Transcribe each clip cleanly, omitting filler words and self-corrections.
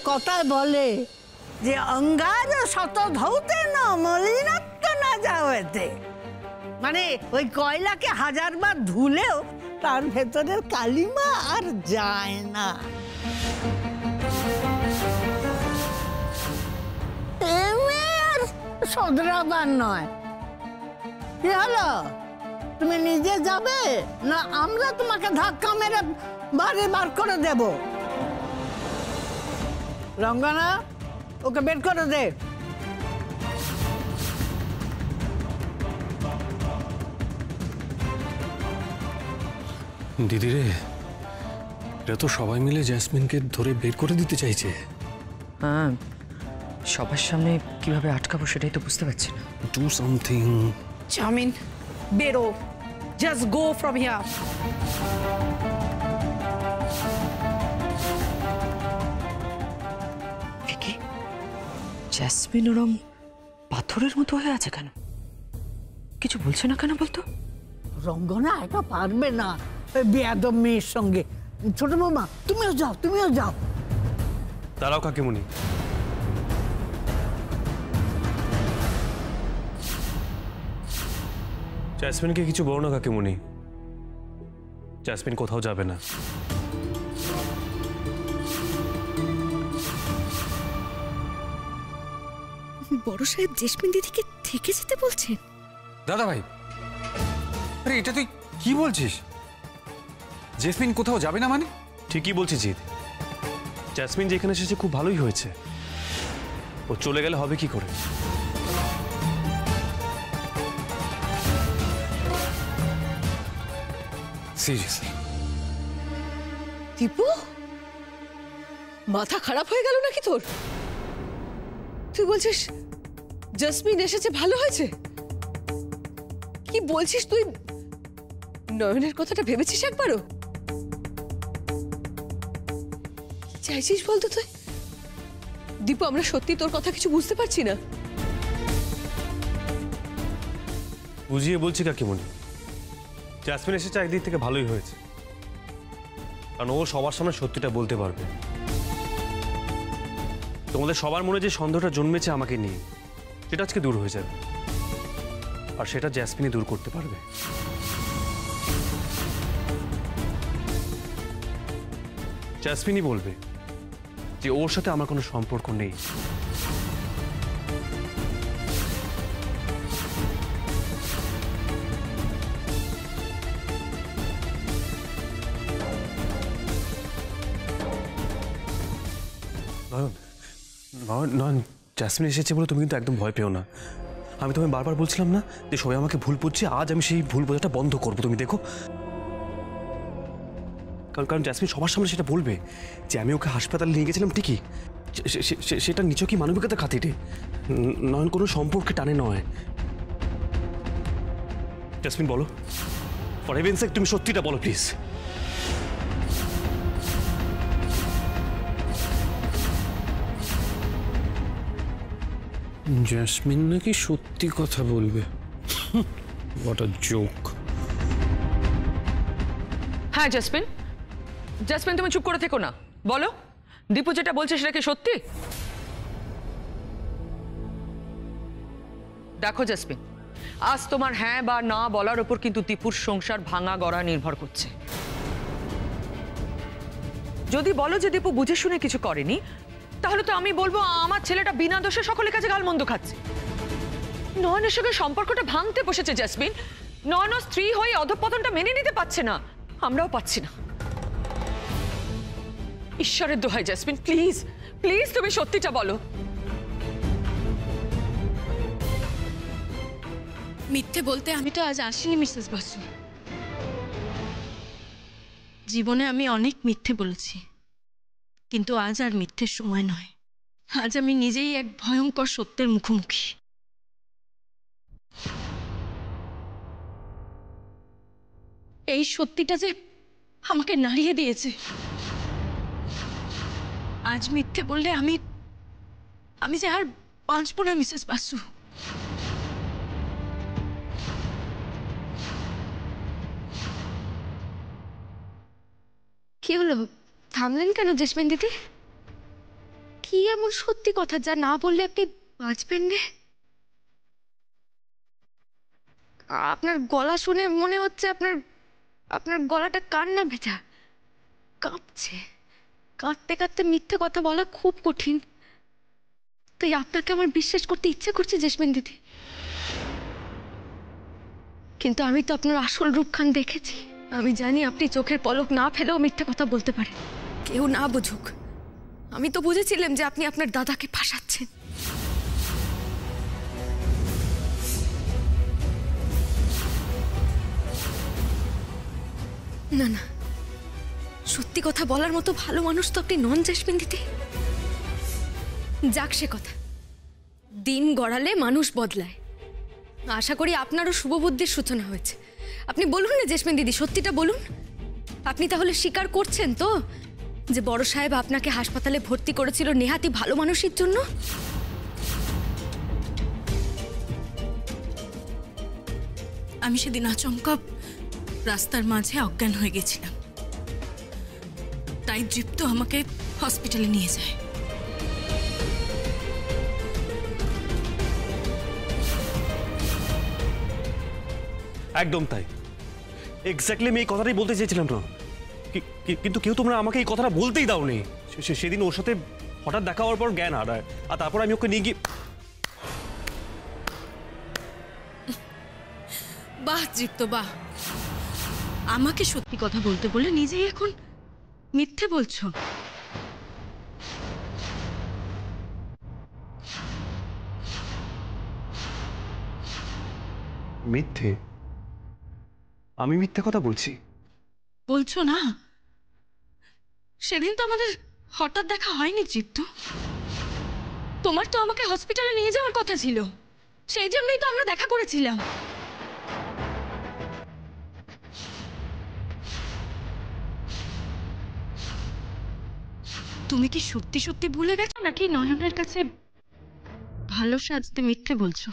কথায় বলে যে অঙ্গার শত ধৌতে ন মলিনত্ব না যাওয়েতে, মানে ওই কয়লাকে হাজারবার ধুলেও তার ভেতরের কালিমা আর যায় না। আর সদরাবার নয়। কি হলো, তুমি নিজে যাবে না আমরা তোমাকে ধাক্কা মেরে বাড়ি বার করে দেব? রঙ্গনা, ওকে বের করে দে। দিদি রে, এরা তো সবাই মিলে জেসমিনকে ধরে বের করে দিতে চাইছে। হ্যাঁ, সবার সামনে কিভাবে আটকাবো সেটাই তো বুঝতে পারছি না। Do something. চাউমিন, বেরো, জাস্ট গো ফ্রম হিয়ার। কি জেসমিন ওরম পাথরের মতো হয়ে আছে কেন? কিছু বলছে না কেন বলতো? রঙ্গনা এটা পারবে না ওই বেয়াদব মেয়ের সঙ্গে। ছোট বৌমা, তুমিও যাও, তুমিও যাও। দাঁড়াও কাকিমুনি, জেসমিনকে কিছু বলো না কাকিমুনি। জেসমিন কোথাও যাবে না। বড় সাহেব জেসমিন দিদিকে থেকে যেতে বলছেন? দাদা ভাই, আরে এটা তুই কি বলছিস? জেসমিন কোথাও যাবে না মানে? ঠিকই বলছি জিৎ, জেসমিন যেখানে এসেছে খুব ভালোই হয়েছে। ও চলে গেলে হবে কি করে? সিরিয়াসলি দীপু, মাথা খারাপ হয়ে গেল নাকি তোর? তুই বলছিস জেসমিন এসেছে ভালো হয়েছে? কি বলছিস তুই? নয়নের কথাটা ভেবেছিস একবারও? কি চাইছিস বলতো তুই? দীপু, আমরা সত্যি তোর কথা কিছু বুঝতে পারছি না। বুঝিয়ে বলছি কাকিমুনি, জেসমিন এসেছে একদিক থেকে ভালোই হয়েছে, কারণ ও সবার সামনে সত্যিটা বলতে পারবে। তোমাদের সবার মনে যে সন্দেহটা জন্মেছে আমাকে নিয়ে, সেটা আজকে দূর হয়ে যাবে, আর সেটা জেসমিনই দূর করতে পারবে। জেসমিনই বলবে যে ওর সাথে আমার কোনো সম্পর্ক নেই। নয়ন, জেসমিন এসেছে বলে তুমি কিন্তু একদম ভয় পেও না। আমি তোমায় বারবার বলছিলাম না যে সবাই আমাকে ভুল বুঝছে, আজ আমি সেই ভুল বোঝাটা বন্ধ করবো। তুমি দেখো, কারণ জেসমিন সবার সামনে সেটা বলবে যে আমি ওকে হাসপাতালে নিয়ে গেছিলাম ঠিকই, সেটা নিছকই মানবিকতার খাতিরে, নয়ন কোনো সম্পর্কে টানে নয়। জেসমিন বলো, ফর হেভেন্স সেক তুমি সত্যিটা বলো প্লিজ। জেসমিন নাকি সত্যি কথা বলবে? What a joke. হ্যাঁ জেসমিন, জেসমিন তুমি চুপ করে থেকো না, বলো দীপু যেটা বলছে সেটা কি সত্যি? দেখো জেসমিন, আজ তোমার হ্যাঁ বা না বলার উপর কিন্তু দীপুর সংসার ভাঙা গড়া নির্ভর করছে। যদি বলো যে দীপু বুঝে শুনে কিছু করেনি, তাহলে তো আমি বলবো আমার ছেলেটা বিনা দোষে সকলের কাছে গালমন্দ খাচ্ছে। নয়নের সঙ্গে সম্পর্কটা ভাঙতে বসেছে জেসমিন। নয়ন স্ত্রী হয়ে অধঃপতনটা মেনে নিতে পারছে না, আমরাও পাচ্ছি না। ঈশ্বরের দোহাই জেসমিন, প্লিজ প্লিজ তুমি সত্যিটা বলো। মিথ্যে বলতে আমি তো আজ আসিনি মিসেস বাসু। জীবনে আমি অনেক মিথ্যে বলেছি, কিন্তু আজ আর মিথ্যের সময় নয়। আজ আমি নিজেই এক ভয়ঙ্কর সত্যের মুখোমুখি। এই সত্যিটা যে আমাকে নাড়িয়ে দিয়েছে। আজ মিথ্যে বললে আমি যে আর বাঁচব না মিসেস বাসু। কি হলো, থামলেন কেন জেসমিন দিদি? কি এমন সত্যি কথা যা না বললে আপনি বাঁচবেন না? আপনার গলা শুনে মনে হচ্ছে আপনার আপনার গলাটা কান্না ভেজা, কাঁপছে। কাঁদতে কাঁদতে মিথ্যে কথা বলা খুব কঠিন, তাই আপনাকে আমার বিশ্বাস করতে ইচ্ছে করছে জেসমিন দিদি। কিন্তু আমি তো আপনার আসল রূপখান দেখেছি। আমি জানি আপনি চোখের পলক না ফেলেও মিথ্যে কথা বলতে পারেন, কেউ না বুঝুক। আমি তো বুঝেছিলাম যে আপনি আপনার দাদাকে ফাঁসাচ্ছেন। না না, সত্যি কথা বলার মতো ভালো মানুষ তো আপনি নন জেসমিন দিদি। যাক সে কথা, দিন গড়ালে মানুষ বদলায়। আশা করি আপনারও শুভবুদ্ধির সূচনা হয়েছে। আপনি বলুন না জেসমিন দিদি, সত্যিটা বলুন। আপনি তাহলে স্বীকার করছেন তো যে বড় সাহেব আপনাকে হাসপাতালে ভর্তি করেছিল নেহাতি ভালো মানুষের জন্য? আমি সেদিন আচমকা রাস্তার মাঝে অজ্ঞান হয়ে গেছিলাম, তাই দীপ্ত আমাকে হসপিটালে নিয়ে যায়। একদম তাই, এক্স্যাক্টলি আমি এই কথাটাই বলতে চেয়েছিলাম না, কিন্তু কেউ তোমরা আমাকে এই কথাটা বলতেই দাওনি। সেদিন ওর সাথে হঠাৎ দেখা হওয়ার পর জ্ঞান হারায়, আর তারপর আমি ওকে নিয়ে গিয়ে। বাহ দীপ্ত বাহ, আমাকে সত্যি কথা বলতে বলে নিজেই এখন মিথ্যে বলছো। মিথ্যে? আমি মিথ্যে কথা বলছি? বলছো না? সেদিন তো আমাদের হঠাৎ দেখা হয়নি দীপ্ত। তোমার তো আমাকে হসপিটালে নিয়ে যাওয়ার কথা ছিল, সেই জন্যই তো আমরা দেখা করেছিলাম। তুমি কি সত্যি সত্যি ভুলে গেছো নাকি নয়নের কাছে ভালো সাজতে মিথ্যে বলছো?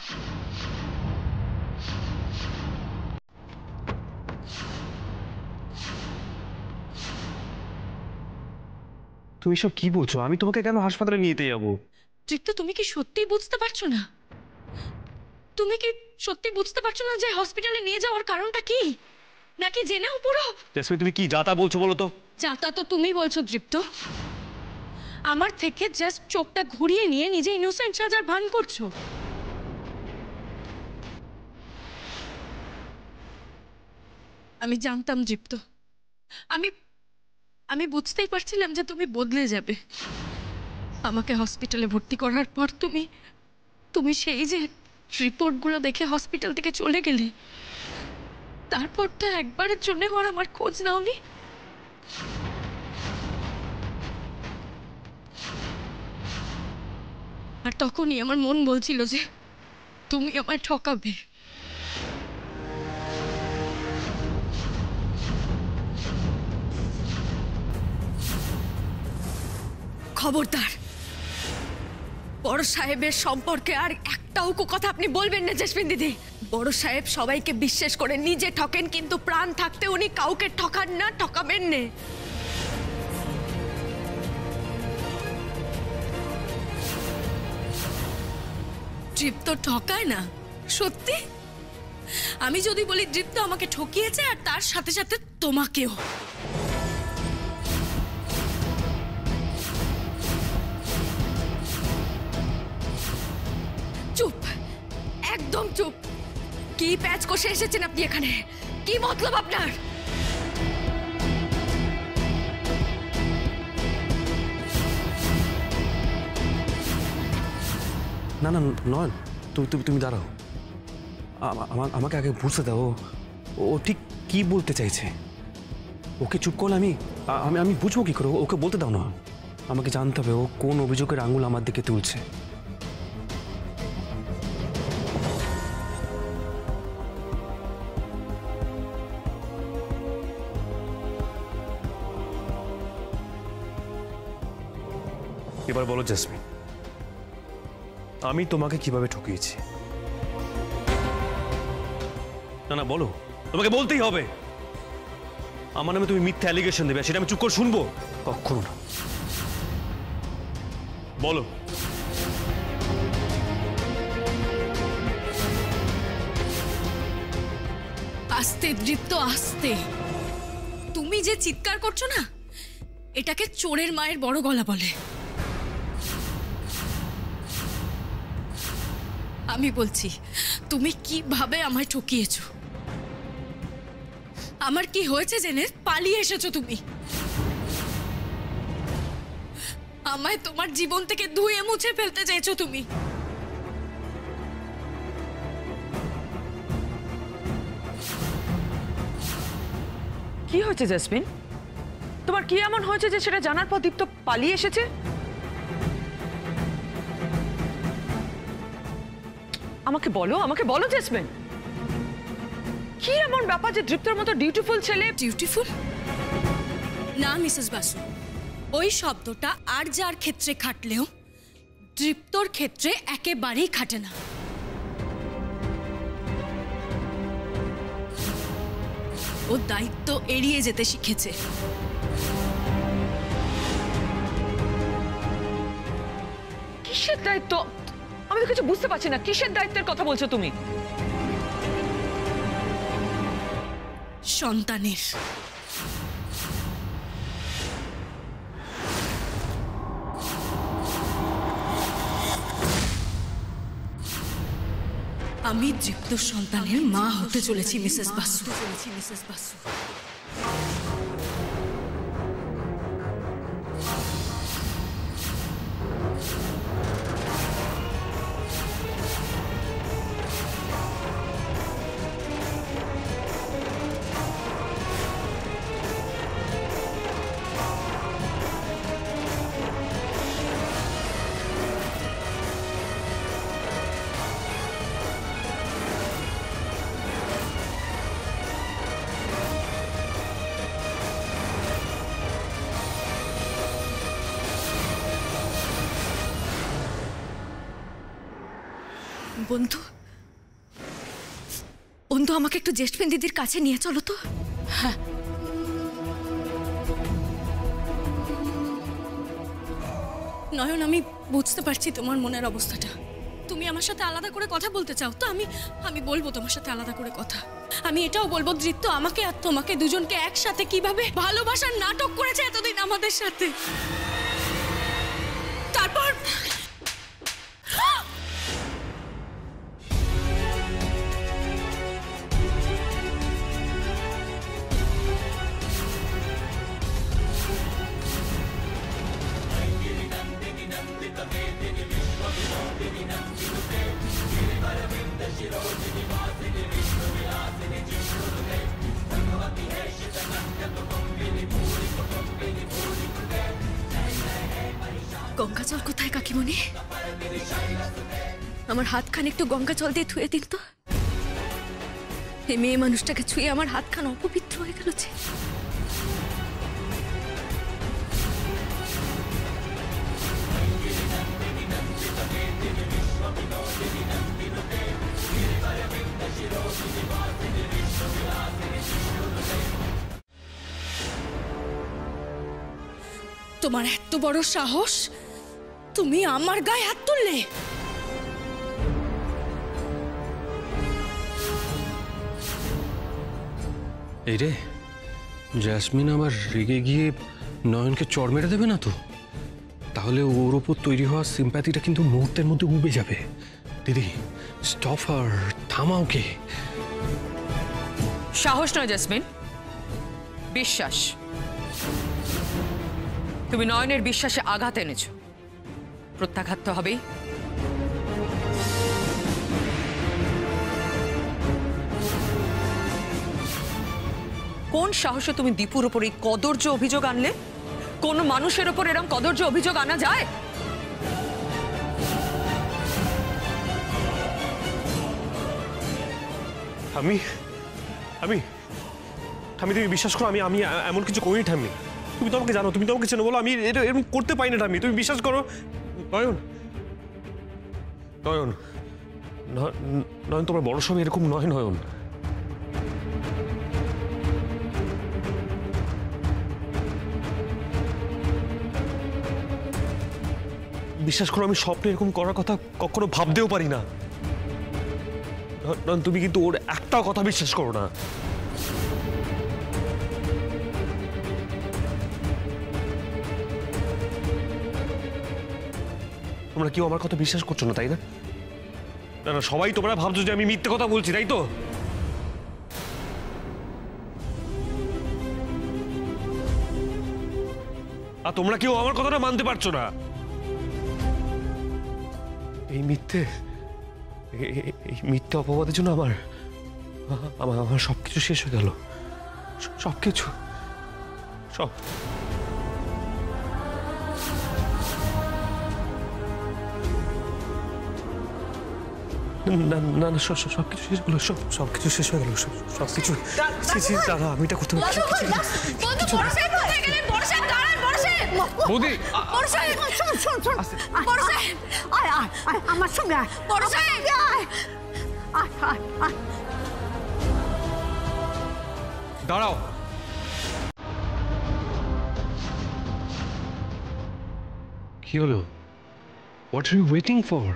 তুমি সব কি বলছো? আমি তোমাকে কেন হাসপাতালে নিয়ে যেতে যাবো? দীপ্ত তুমি কি সত্যি বুঝতে পারছো না? তুমি কি সত্যি বুঝতে পারছো না যে হসপিটালে নিয়ে যাওয়ার কারণটা কি? নাকি জেনেও পুরো? জেসমিন তুমি কি যাতা বলছো বলো তো? যাতা তো তুমি বলছো দীপ্ত। আমার থেকে জাস্ট চোখটা ঘুরিয়ে নিয়ে নিজে ইনোসেন্ট সাজার ভান করছো। আমি জানতাম দীপ্ত, আমি বুঝতেই পারছিলাম যে তুমি বদলে যাবে। আমাকে হসপিটালে ভর্তি করার পর তুমি সেই যে রিপোর্টগুলো দেখে হসপিটাল থেকে চলে গেলে, তারপর তো একবারের জন্য আমার খোঁজ নাওনি। আর তখনই আমার মন বলছিল যে তুমি আমায় ঠকাবে। খবরদার, বড় সাহেবের সম্পর্কে আর একটাও কথা আপনি বলবেন না জেসমিন দিদি। বড় সাহেব সবাইকে বিশ্বাস করে নিজে ঠকেন, কিন্তু প্রাণ থাকতে উনি কাউকে ঠকান না, ঠকাবেন না। দীপ্ত ঠকায় না সত্যি? আমি যদি বলি দীপ্ত আমাকে ঠকিয়েছে আর তার সাথে সাথে তোমাকেও, চুপ, একদম চুপ। কি প্যাচ কষে এসেছেন আপনি এখানে? কি মতলব আপনার? না না নয়ন, তুমি দাঁড়াও, আমাকে আগে বুঝতে দাও ও ঠিক কি বলতে চাইছে। ওকে চুপ করলে আমি বুঝবো কি করে? ওকে বলতে দাও না, আমাকে জানতে হবে ও কোন অভিযোগের আঙুল আমার দিকে তুলছে। এবার বলো জেসমিন, আমি তোমাকে কিভাবে ঠকিয়েছি? না না বলো, তোমাকে বলতেই হবে। আমার নামে তুমি মিথ্যা অ্যালিগেশন দেবে, সেটা আমি চুপ করে শুনবো? কখনো না। বলো। আস্তে দৃপ্ত আস্তে। তুমি যে চিৎকার করছো না, এটাকে চোরের মায়ের বড় গলা বলে। আমি বলছি, তুমি কিভাবে আমায় ঠকিয়েছো? আমার কি হয়েছে জেনে পালিয়ে এসেছো তুমি। আমায় তোমার জীবন থেকে ধুয়ে মুছে ফেলতে চাইছো তুমি। কি হয়েছে জেসমিন? তোমার কি এমন হয়েছে যে সেটা জানার পর দীপ্ত পালিয়ে এসেছে? আমাকে বলো জেসমিন, কি এমন ব্যাপার যে দীপ্তর মতো ডিউটিফুল ছেলে? ডিউটিফুল না মিসেস বাসু, ওই শব্দটা আর যার ক্ষেত্রে খাটলেও দৃপ্তর ক্ষেত্রে একেবারেই খাটে না। ও দায়িত্ব এড়িয়ে যেতে শিখেছে। কিসের দায়িত্ব? আমি তো কিছু বুঝতে পারছি না, কিসের দায়িত্বের কথা বলছো তুমি? সন্তানের। আমি দৃপ্ত সন্তানের মা হতে চলেছি মিসেস বাসু। বন্ধু, বন্ধু আমাকে একটু জেসমিন দিদির কাছে নিয়ে চলো তো। হ্যাঁ, নয়ন, আমি বুঝতে পারছি তোমার মনের অবস্থাটা। তুমি আমার সাথে আলাদা করে কথা বলতে চাও তো আমি বলবো তোমার সাথে আলাদা করে কথা। আমি এটাও বলবো দৃপ্ত আমাকে আর তোমাকে দুজনকে একসাথে কিভাবে ভালোবাসার নাটক করেছে এতদিন আমাদের সাথে। তারপর গঙ্গা জল কোথায় কাকিমণি? আমার হাতখান একটু গঙ্গা জল দিয়ে ধুয়ে দিন তো। এই মেয়ে মানুষটাকে ছুঁয়ে আমার হাতখান অপবিত্র হয়ে গেল যে। তোমার এত বড় সাহস, তুমি আমার গায়ে হাত তুললে? এই রে, জেসমিন আবার রেগে গিয়ে নয়নকে চড় মেরে দেবে না তো? তাহলে ওর ওপর তৈরি হওয়া সিম্প্যাথিটা কিন্তু মুহূর্তের মধ্যে উবে যাবে। দিদি, স্টপ হার, থামাও কে। সাহস নয় জেসমিন, বিশ্বাস। তুমি নয়নের বিশ্বাসে আঘাত এনেছো, প্রত্যাঘাত তো হবেই। কোন সাহসে তুমি দীপুর উপর এই কদর্য অভিযোগ আনলে? কোন মানুষের উপর এরকম কদর্য অভিযোগ আনা যায়? আমি আমি ঠামি, তুমি বিশ্বাস করো, আমি আমি এমন কিছু করিনি ঠামি। তুমি তো আমাকে জানো, তুমি তো আমাকে চেনো, বলো আমি এরকম করতে পারি না ঠামি, তুমি বিশ্বাস করো। নয়ন, নয়ন, নয়ন, তোমার বড় সব এরকম নয় নয়ন। বিশ্বাস করো, আমি স্বপ্নে এরকম করার কথা কখনো ভাবতেও পারি না। নয়ন, তুমি কিন্তু ওর একটাও কথা বিশ্বাস করো না। তোমরা কেউ আমার কথা বিশ্বাস করছো না, তাই না? না না, সবাই তোমরা ভাবছো যে আমি মিথ্যে কথা বলছি, তাই তো? আর তোমরা কেউ আমার কথাটা মানতে পারছো না। এই মিথ্যে অপবাদের জন্য আমার আমার সবকিছু শেষ হয়ে গেল। সবকিছু সব। না না না, সবকিছু শেষ হলো, সবকিছু শেষ হয়ে গেল, সবকিছু। দাদা, আমি এটা করতে পারছি। বৌদি, আমার সঙ্গে দাঁড়াও। কি হলো? What are you waiting for?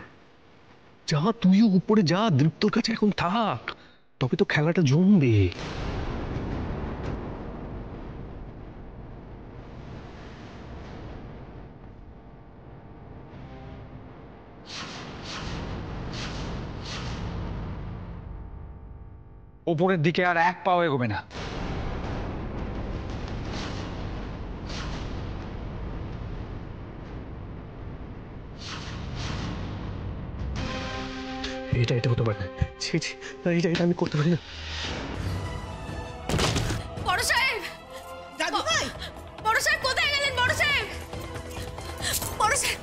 যা, তুইও উপরে যা, দীপ্তর কাছে এখন থাক, তবে তো খেলাটা জমবে। ওপরের দিকে আর এক পাও এগোবে না। এটা হতে পারে না। ছি ছি, এটা আমি করতে পারি না। বড় সাহেব, দাদু ভাই, বড় সাহেব কোথায় গেলেন? বড় সাহেব, বড় সাহেব,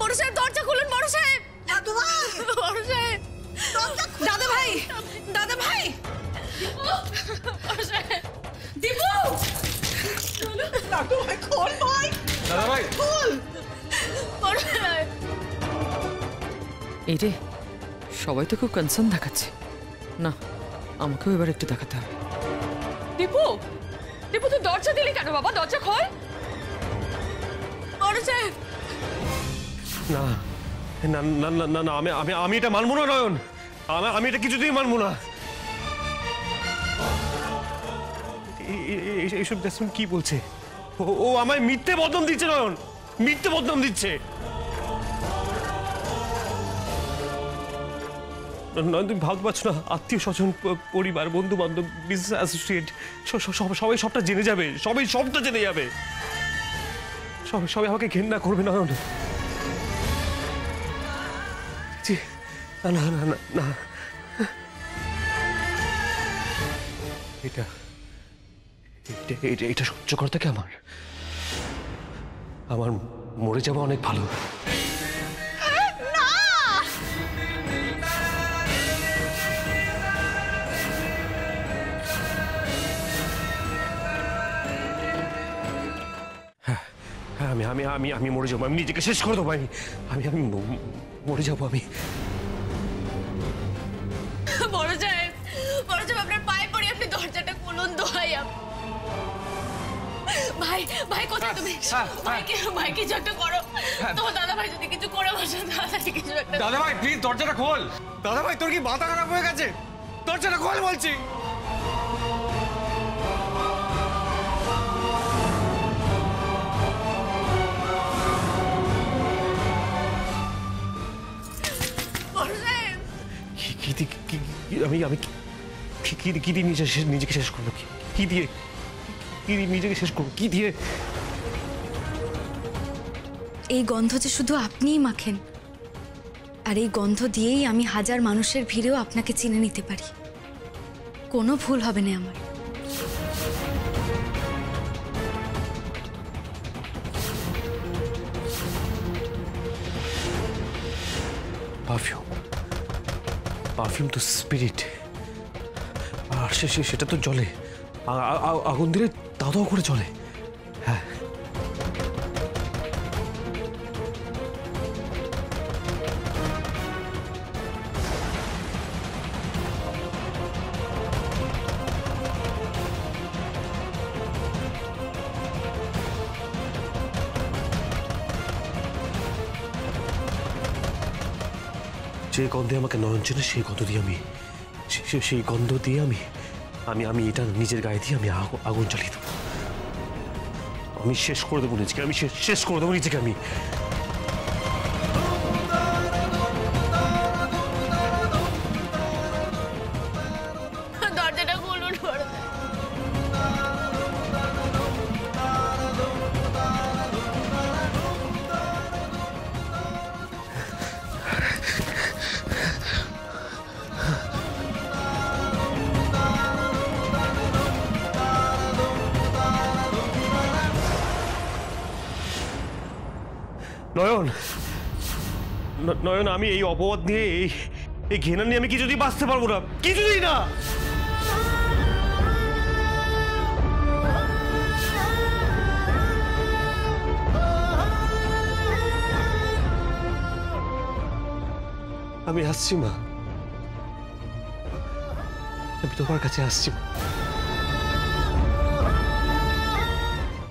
বড় সাহেব দরজা খুলুন। বড় সাহেব, দাদু ভাই, বড় সাহেব, দাদা ভাই, দাদা ভাই, বড় সাহেব, দীপু, দাদু ভাই, খোল ভাই, দাদা ভাই, খোল। বড় সাহেব। এই রে, সবাই তো খুব কনসার্ন দেখাচ্ছে। না, আমাকেও এবার একটু দেখাতে হবে। দীপু, দীপু তুই দরজা দিলি কেন বাবা? দরজা খোল। বড় সাহেব, না না না না না না, আমি এটা মানবো না নয়ন। আমি এটা কিছুতেই মানবো না। এইসব জেসমিন কি বলছে? ও আমায় মিথ্যে বদনাম দিচ্ছে নয়ন, মিথ্যে বদনাম দিচ্ছে। নয়ন, তুমি ভাবতে পারছো না, আত্মীয় স্বজন, পরিবার, বন্ধু বান্ধব, বিজনেস অ্যাসোসিয়েট, সবাই সবটা জেনে যাবে, সবটা জেনে যাবে। সবাই আমাকে ঘেন্না করবে নয়ন। না না না না, এটা সহ্য করা থেকে আমার মরে যাওয়া অনেক ভালো। আমি মরে যাবো, আমি নিজেকে শেষ করে দেবো, আমি মরে যাবো আমি। বড় সাহেব, বড় সাহেব আপনার পায়ে পড়ি, আপনি দরজাটা খুলুন। দোহাই ভাই, ভাই কোথায় তুমি? ভাই কিছু একটা করো। তোমার দাদা ভাই যদি কিছু করে বসে, দাদা কিছু একটা। দাদা ভাই প্লিজ দরজাটা খোল। দাদা ভাই, তোর কি মাথা খারাপ হয়ে গেছে? দরজাটা খোল বলছি। কি দিয়ে নিজেকে শেষ করবো? কি দিয়ে নিজেকে শেষ করবো? কি দিয়ে? এই গন্ধ যে শুধু আপনিই মাখেন, আর এই গন্ধ দিয়েই আমি হাজার মানুষের ভিড়েও আপনাকে চিনে নিতে পারি। কোনো ভুল হবে না আমার। পারফিউম তো স্পিরিট, আর সেটা তো জলে, আগুন দিলে দাও করে চলে। হ্যাঁ, যে গন্ধে আমাকে নয়ন চেনে সেই গন্ধ দিয়ে সেই গন্ধ দিয়ে আমি এটা নিজের গায়ে দিয়ে আমি আগুন জ্বালিয়ে দেবো। আমি শেষ করে দেবো নিজেকে, আমি শেষ করে দেবো নিজেকে আমি। দরজাটা খুলুন। নয়ন, নয়ন, আমি এই অপবাদ নিয়ে এই ঘৃণা নিয়ে আমি কিছুতেই বাঁচতে পারবো না, কিছুতেই না। আমি আসছি মা, আমি তোমার কাছে আসছি।